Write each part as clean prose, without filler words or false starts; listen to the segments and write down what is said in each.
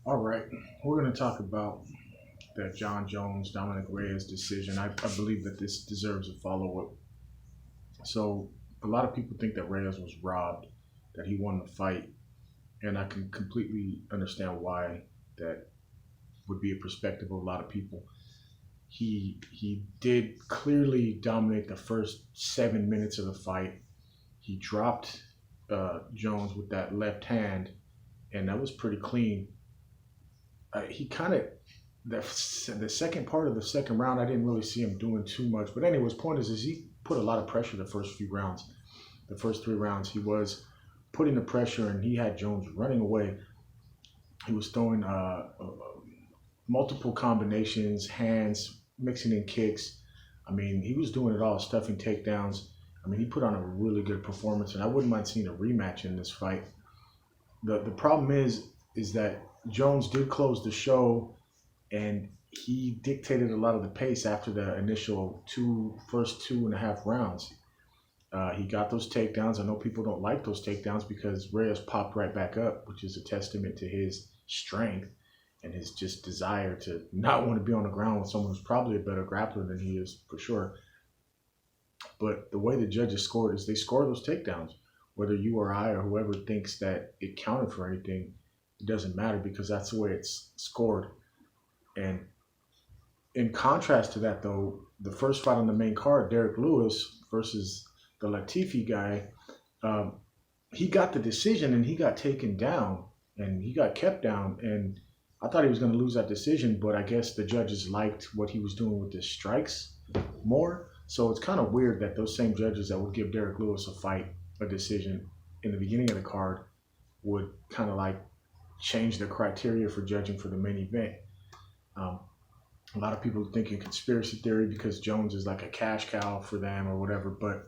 All right, we're going to talk about that John Jones, Dominic Reyes decision. I believe that this deserves a follow up. So, a lot of people think that Reyes was robbed, that he won the fight, and I can completely understand why that would be a perspective of a lot of people. He did clearly dominate the first 7 minutes of the fight. He dropped Jones with that left hand, and that was pretty clean. He kind of the second part of the second round, I didn't really see him doing too much. But anyways, point is he put a lot of pressure the first few rounds. The first three rounds, he was putting the pressure, and he had Jones running away. He was throwing multiple combinations, hands, mixing in kicks. I mean, he was doing it all, stuffing takedowns. I mean, he put on a really good performance, and I wouldn't mind seeing a rematch in this fight. The problem is that Jones did close the show, and he dictated a lot of the pace after the initial first 2.5 rounds. He got those takedowns. I know people don't like those takedowns because Reyes popped right back up, which is a testament to his strength and his just desire to not want to be on the ground with someone who's probably a better grappler than he is for sure. But the way the judges scored is they score those takedowns. Whether you or I or whoever thinks that it counted for anything, it doesn't matter because that's the way it's scored. And in contrast to that, though, the first fight on the main card, Derek Lewis versus the Latifi guy, um, he got the decision and he got taken down and he got kept down. And I thought he was going to lose that decision, but I guess the judges liked what he was doing with his strikes more. So it's kind of weird that those same judges that would give Derek Lewis a decision in the beginning of the card, would kind of like change the criteria for judging for the main event. Um, a lot of people thinking conspiracy theory because Jones is like a cash cow for them or whatever, but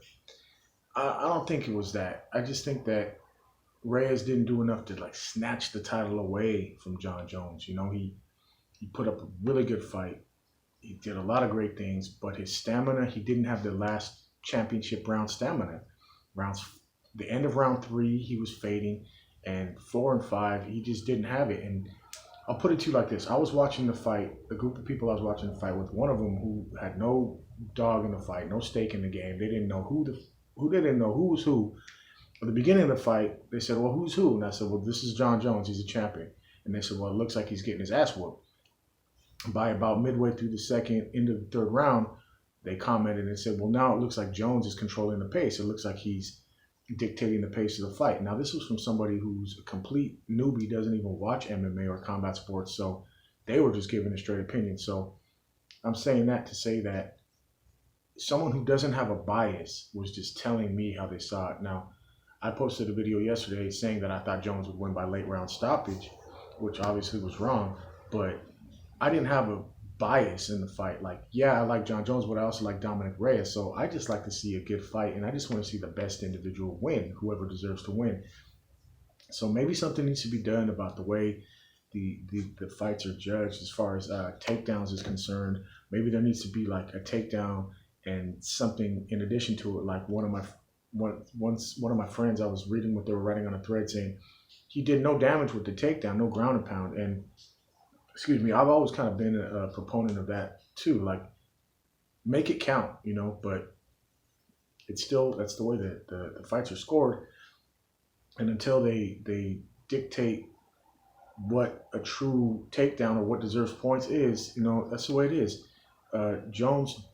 I don't think it was that. I just think that Reyes didn't do enough to like snatch the title away from John Jones. You know, he put up a really good fight. He did a lot of great things, but his stamina, he didn't have the last championship round stamina. Rounds, the end of round three, he was fading, and four and five, he just didn't have it. And I'll put it to you like this: I was watching the fight, a group of people I was watching the fight with, one of them who had no dog in the fight, no stake in the game. They didn't know who they didn't know who was who. At the beginning of the fight, they said, "Well, who's who?" And I said, "Well, this is John Jones. He's a champion." And they said, "Well, it looks like he's getting his ass whooped." By about midway through the second, into the third round, they commented and said, "Well, now it looks like Jones is controlling the pace. It looks like he's dictating the pace of the fight." Now, this was from somebody who's a complete newbie, doesn't even watch MMA or combat sports, so they were just giving a straight opinion. So I'm saying that to say that someone who doesn't have a bias was just telling me how they saw it. Now, I posted a video yesterday saying that I thought Jones would win by late round stoppage, which obviously was wrong, but I didn't have a bias in the fight. Like, yeah, I like John Jones, but I also like Dominic Reyes. So I just like to see a good fight, and I just want to see the best individual win, whoever deserves to win. So maybe something needs to be done about the way the fights are judged as far as takedowns is concerned. Maybe there needs to be like a takedown and something in addition to it. Like one of my friends, I was reading what they were writing on a thread saying he did no damage with the takedown, no ground and pound. And excuse me, I've always kind of been a proponent of that too. Like, make it count, but it's still, that's the way that the fights are scored. And until they dictate what a true takedown or what deserves points is, that's the way it is. Jones,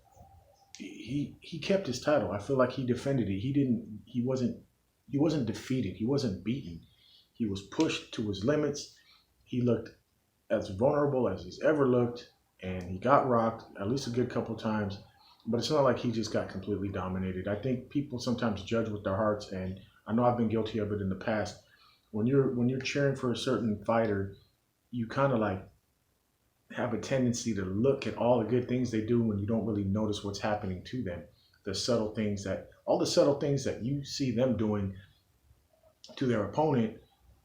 he kept his title. I feel like he defended it. He wasn't defeated. He wasn't beaten. He was pushed to his limits. He looked as vulnerable as he's ever looked, and he got rocked at least a good couple times. But it's not like he just got completely dominated. I think people sometimes judge with their hearts, and I know I've been guilty of it in the past. When you're cheering for a certain fighter, you kind of like have a tendency to look at all the good things they do when you don't really notice what's happening to them. All the subtle things that you see them doing to their opponent,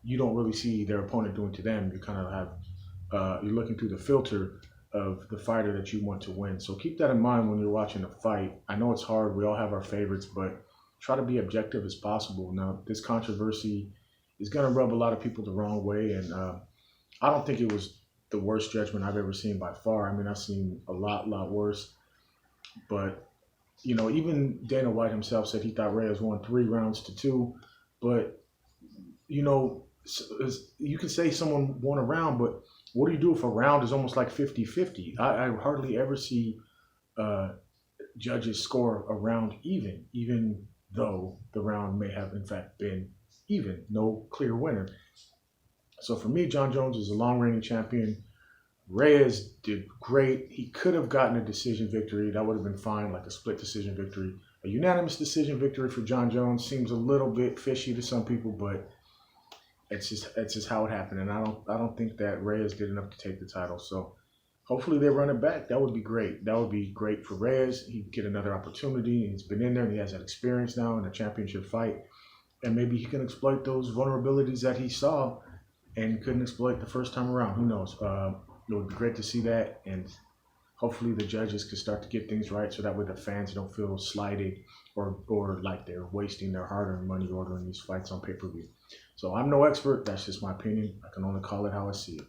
you don't really see their opponent doing to them. You kind of have you're looking through the filter of the fighter that you want to win. So keep that in mind when you're watching a fight. I know it's hard. We all have our favorites, but try to be objective as possible. Now, this controversy is going to rub a lot of people the wrong way, and I don't think it was the worst judgment I've ever seen by far. I mean, I've seen a lot worse. But even Dana White himself said he thought Reyes won 3 rounds to 2. But you can say someone won a round, but what do you do if a round is almost like 50-50? I hardly ever see uh, judges score a round even though the round may have in fact been even, no clear winner. So for me, John Jones is a long reigning champion. Reyes did great. He could have gotten a decision victory. That would have been fine, like a split decision victory. A unanimous decision victory for John Jones seems a little bit fishy to some people, but it's just how it happened. And I don't think that Reyes did enough to take the title. So hopefully they run it back. That would be great. That would be great for Reyes. He'd get another opportunity. He's been in there and he has that experience now in a championship fight. And maybe he can exploit those vulnerabilities that he saw and couldn't exploit the first time around. Who knows? It would be great to see that, and hopefully the judges could start to get things right so that way the fans don't feel slighted or like they're wasting their hard-earned money ordering these fights on pay-per-view. So I'm no expert. That's just my opinion. I can only call it how I see it.